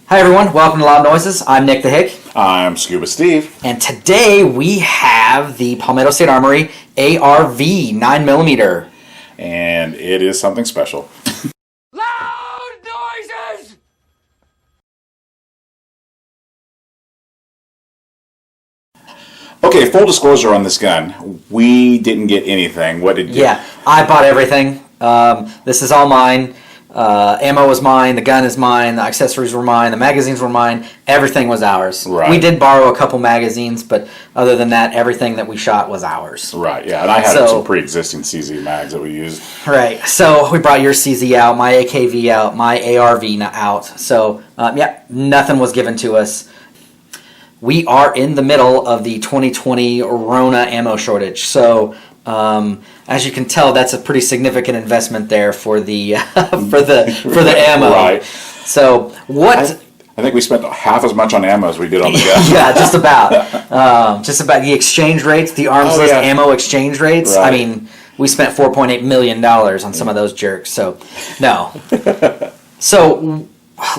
Hi everyone, welcome to Loud Noises. I'm Nick the Hick. I'm Scuba Steve. And today we have the Palmetto State Armory PSAAR-V 9mm. And it is something special. Loud noises! Okay, full disclosure on this gun. We didn't get anything. What did you? Yeah, I bought everything. This is all mine. Ammo was mine, the gun is mine, the accessories were mine, the magazines were mine, everything was ours. Right. We did borrow a couple magazines, but other than that, everything that we shot was ours. Right, yeah, and I had some pre-existing CZ mags that we used. Right, so we brought your CZ out, my AKV out, my ARV out, so yeah, nothing was given to us. We are in the middle of the 2020 Rona ammo shortage, so as you can tell, that's a pretty significant investment there for the for the ammo. Right. So what? I think we spent half as much on ammo as we did on the gun. Yeah, just about the exchange rates, the arms list ammo exchange rates. Right. I mean, we spent $4.8 million on some of those jerks. So no. So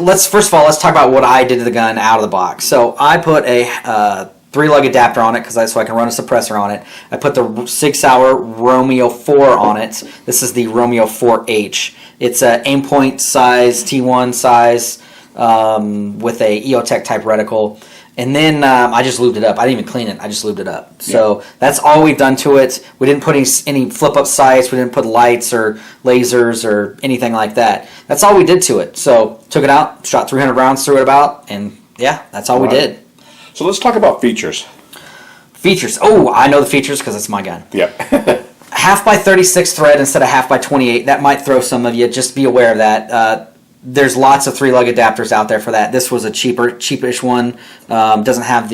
let's talk about what I did to the gun out of the box. So I put a 3-lug adapter on it so I can run a suppressor on it. I put the Sig Romeo5 on it. This is the Romeo4H. It's a aimpoint size, T1 size, with a EOTech type reticle. And then I just lubed it up. I didn't even clean it. I just lubed it up. So that's all we've done to it. We didn't put any flip-up sights. We didn't put lights or lasers or anything like that. That's all we did to it. So took it out, shot 300 rounds through it about, and yeah, that's all we did. So let's talk about features. Features. Oh, I know the features because it's my gun. Yep. Half by 36 thread instead of half by 28. That might throw some of you. Just be aware of that. There's lots of 3-lug adapters out there for that. This was a cheapish one. Doesn't have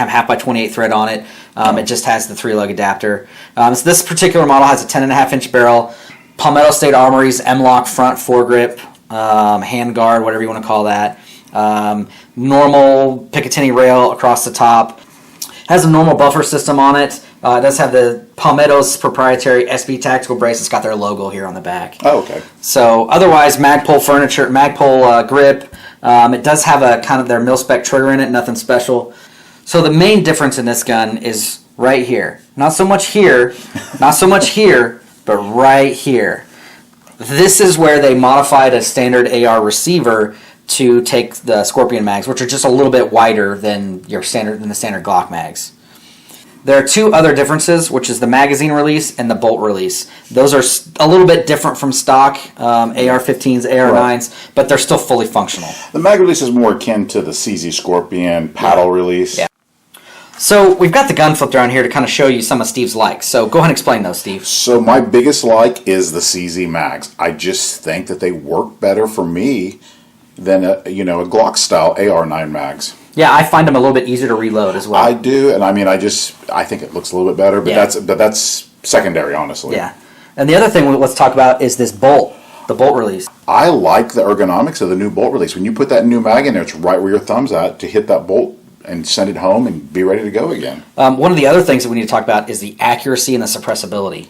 half by 28 thread on it. It just has the 3-lug adapter. So this particular model has a 10.5-inch barrel. Palmetto State Armory's M-Lock front foregrip, hand guard, whatever you want to call that. Normal Picatinny rail across the top. Has a normal buffer system on it. It does have the Palmetto's proprietary SB tactical brace. It's got their logo here on the back. Oh, okay. So otherwise, Magpul grip. It does have a kind of their mil-spec trigger in it. Nothing special. So the main difference in this gun is right here. Not so much here, but right here. This is where they modified a standard AR receiver to take the Scorpion mags, which are just a little bit wider than the standard Glock mags. There are two other differences, which is the magazine release and the bolt release. Those are a little bit different from stock AR-15s, AR-9s, but they're still fully functional. The mag release is more akin to the CZ Scorpion paddle release. Yeah. So we've got the gun flipped around here to kind of show you some of Steve's likes. So go ahead and explain those, Steve. So my biggest like is the CZ mags. I just think that they work better for me than a Glock style AR-9 mags. Yeah, I find them a little bit easier to reload as well. I do, and I mean, I think it looks a little bit better, but that's secondary, honestly. Yeah, and the other thing let's talk about is this bolt, the bolt release. I like the ergonomics of the new bolt release. When you put that new mag in there, it's right where your thumb's at to hit that bolt and send it home and be ready to go again. One of the other things that we need to talk about is the accuracy and the suppressibility.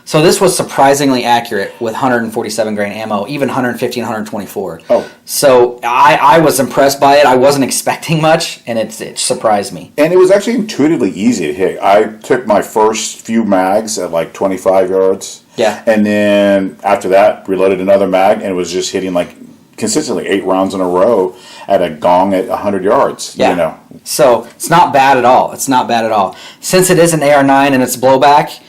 So this was surprisingly accurate with 147 grain ammo, even 150 and 124. Oh. So I was impressed by it. I wasn't expecting much, and it surprised me. And it was actually intuitively easy to hit. I took my first few mags at like 25 yards. Yeah. And then after that, reloaded another mag, and it was just hitting like consistently 8 rounds in a row at a gong at 100 yards. Yeah. So it's not bad at all. Since it is an AR-9 and it's blowback,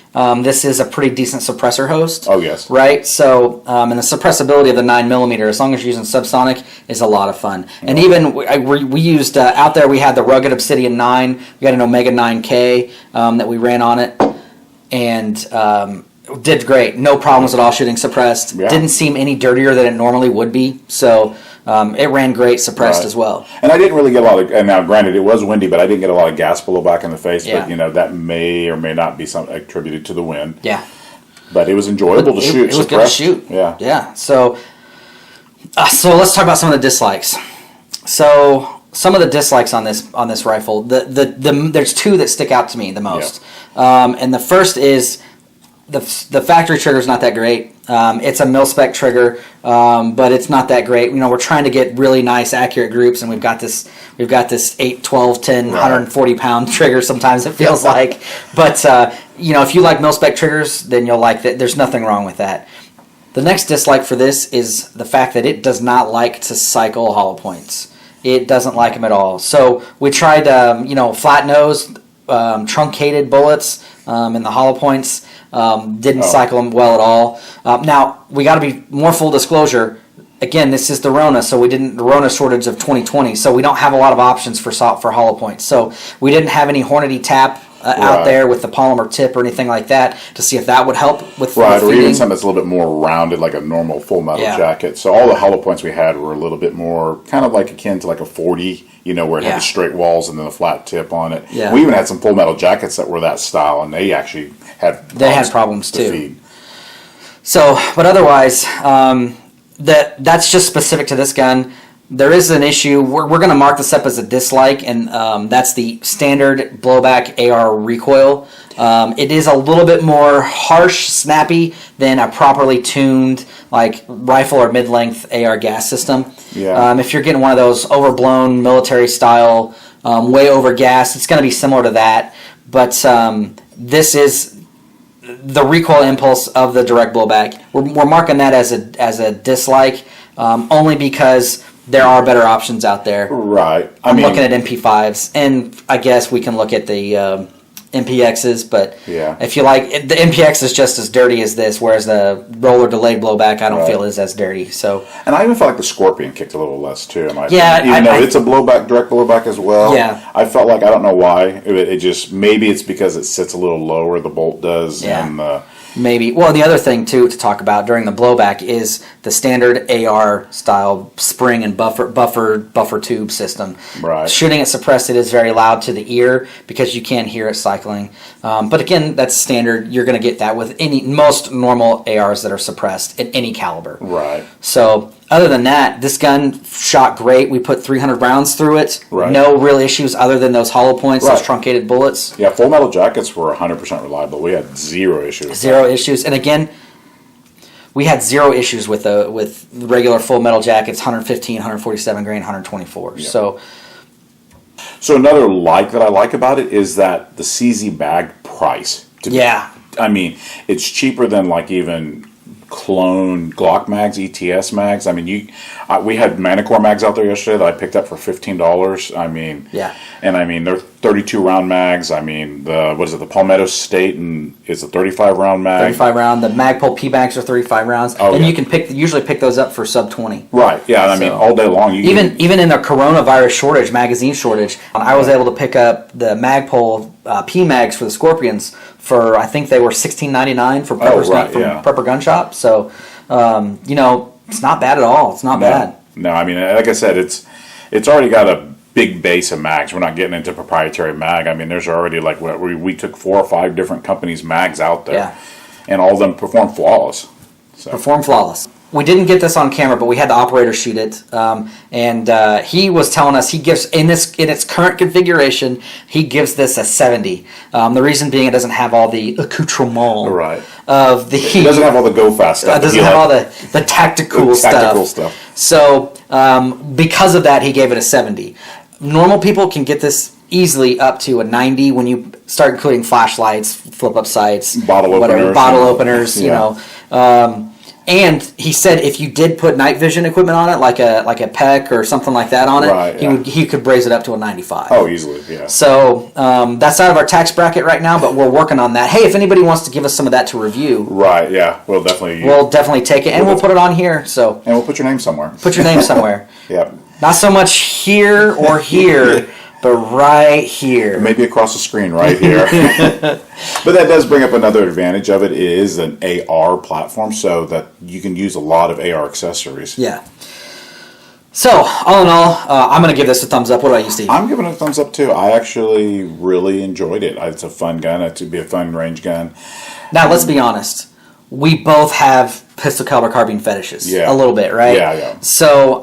this is a pretty decent suppressor host. Oh, yes. Right? So, and the suppressibility of the 9mm, as long as you're using subsonic, is a lot of fun. And even we used, out there we had the Rugged Obsidian 9. We got an Omega 9K that we ran on it. And did great. No problems at all shooting suppressed. Yeah. Didn't seem any dirtier than it normally would be. So it ran great suppressed as well. And I didn't really get a lot of, and now granted it was windy, but I didn't get a lot of gas blowback in the face. Yeah. But that may or may not be something attributed to the wind. Yeah. But it was enjoyable to shoot. It was good to shoot. Yeah. Yeah. So let's talk about some of the dislikes. So some of the dislikes on this rifle. There's two that stick out to me the most. And the first is the factory trigger is not that great. It's a mil-spec trigger, but it's not that great. You know, we're trying to get really nice, accurate groups, and we've got this 8, 12, 10, 140-pound trigger sometimes it feels like. But, you know, if you like mil-spec triggers, then you'll like that. There's nothing wrong with that. The next dislike for this is the fact that it does not like to cycle hollow points. It doesn't like them at all. So we tried, you know, flat-nosed, truncated bullets in the hollow points. Didn't cycle them well at all. Now, we got to be more full disclosure. Again, this is the Rona, so the Rona shortage of 2020, so we don't have a lot of options for hollow points. So we didn't have any Hornady tap out there with the polymer tip or anything like that to see if that would help with or feeding. even something that's a little bit more rounded, like a normal full metal jacket. So all the hollow points we had were a little bit more kind of like akin to like a 40, you know, where it had the straight walls and then a flat tip on it. Yeah. We even had some full metal jackets that were that style, and they actually had problems to too. feed. So, but otherwise, that's just specific to this gun. There is an issue. We're going to mark this up as a dislike, and that's the standard blowback AR recoil. It is a little bit more harsh, snappy than a properly tuned like rifle or mid-length AR gas system. Yeah. If you're getting one of those overblown military style, way over gas, it's going to be similar to that. But this is the recoil impulse of the direct blowback. We're marking that as a dislike, only because there are better options out there. Right. I'm looking at MP5s, and I guess we can look at the MPXs, but if you like, the MPX is just as dirty as this, whereas the roller delayed blowback I don't feel is as dirty. So, and I even felt like the Scorpion kicked a little less too. Even I, though it's a direct blowback as well. Yeah, I felt like, I don't know why, it just, maybe it's because it sits a little lower, the bolt does, and maybe. Well, the other thing too to talk about during the blowback is the standard AR style spring and buffer tube system. Right. Shooting it suppressed, it is very loud to the ear because you can't hear it cycling. But again, that's standard. You're going to get that with most normal ARs that are suppressed at any caliber. Right. So other than that, this gun shot great. We put 300 rounds through it. Right. No real issues other than those hollow points, those truncated bullets. Yeah, full metal jackets were 100% reliable. We had zero issues. Zero issues. And again, we had zero issues with the regular full metal jackets, 115, 147 grain, 124. Yeah. So another that I like about it is that the CZ bag price. I mean, it's cheaper than like even clone Glock mags, ETS mags. I mean, we had Manicore mags out there yesterday that I picked up for $15. I mean, and I mean they're 32 round mags. I mean, the Palmetto State is a 35 round mag. 35 round. The Magpul P mags are 35 rounds, and you can usually pick those up for sub 20. Right. Yeah. I mean, all day long. Even in the coronavirus magazine shortage, I was able to pick up the Magpul P mags for the Scorpions for, I think they were $16.99 for Prepper Gun Shop. So, you know, it's not bad at all. It's not bad. No, I mean, like I said, it's already got a big base of mags. We're not getting into proprietary mag. I mean, there's already like we took 4 or 5 different companies' mags out there, and all of them perform flawless. Perform flawless. We didn't get this on camera, but we had the operator shoot it, and he was telling us he gives in its current configuration, he gives this a 70. The reason being, it doesn't have all the accoutrement of the. It doesn't have all the go fast stuff. It doesn't have all the tactical stuff. So because of that, he gave it a 70. Normal people can get this easily up to a 90 when you start including flashlights, flip-up sights, bottle openers, you know. And he said if you did put night vision equipment on it, like a PEC or something like that on it, he could raise it up to a 95. Oh, easily, yeah. So that's out of our tax bracket right now, but we're working on that. Hey, if anybody wants to give us some of that to review, right? Yeah, we'll definitely take it, and we'll put it on here. So and we'll put your name somewhere. Put your name somewhere. Yeah. Not so much here or here. But right here. Maybe across the screen right here. But that does bring up another advantage of it. It is an AR platform, so that you can use a lot of AR accessories. Yeah. So, all in all, I'm going to give this a thumbs up. What about you, Steve? I'm giving it a thumbs up, too. I actually really enjoyed it. It's a fun gun. It would be a fun range gun. Now, let's be honest. We both have pistol caliber carbine fetishes. Yeah. A little bit, right? Yeah, yeah. So,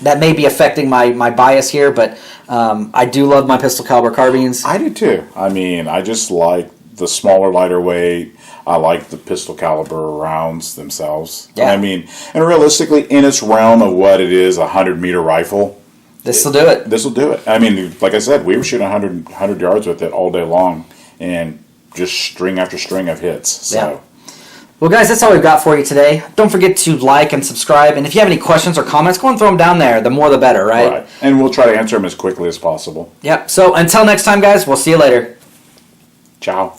that may be affecting my bias here, but I do love my pistol caliber carbines. I do too. I mean, I just like the smaller, lighter weight. I like the pistol caliber rounds themselves. Yeah. I mean, and realistically, in its realm of what it is, a 100-meter rifle, This will do it. this will do it. I mean, like I said, we were shooting 100 yards with it all day long, and just string after string of hits. So. Yeah. Well, guys, that's all we've got for you today. Don't forget to like and subscribe. And if you have any questions or comments, go and throw them down there. The more, the better, right? Right. And we'll try to answer them as quickly as possible. Yep. So until next time, guys, we'll see you later. Ciao.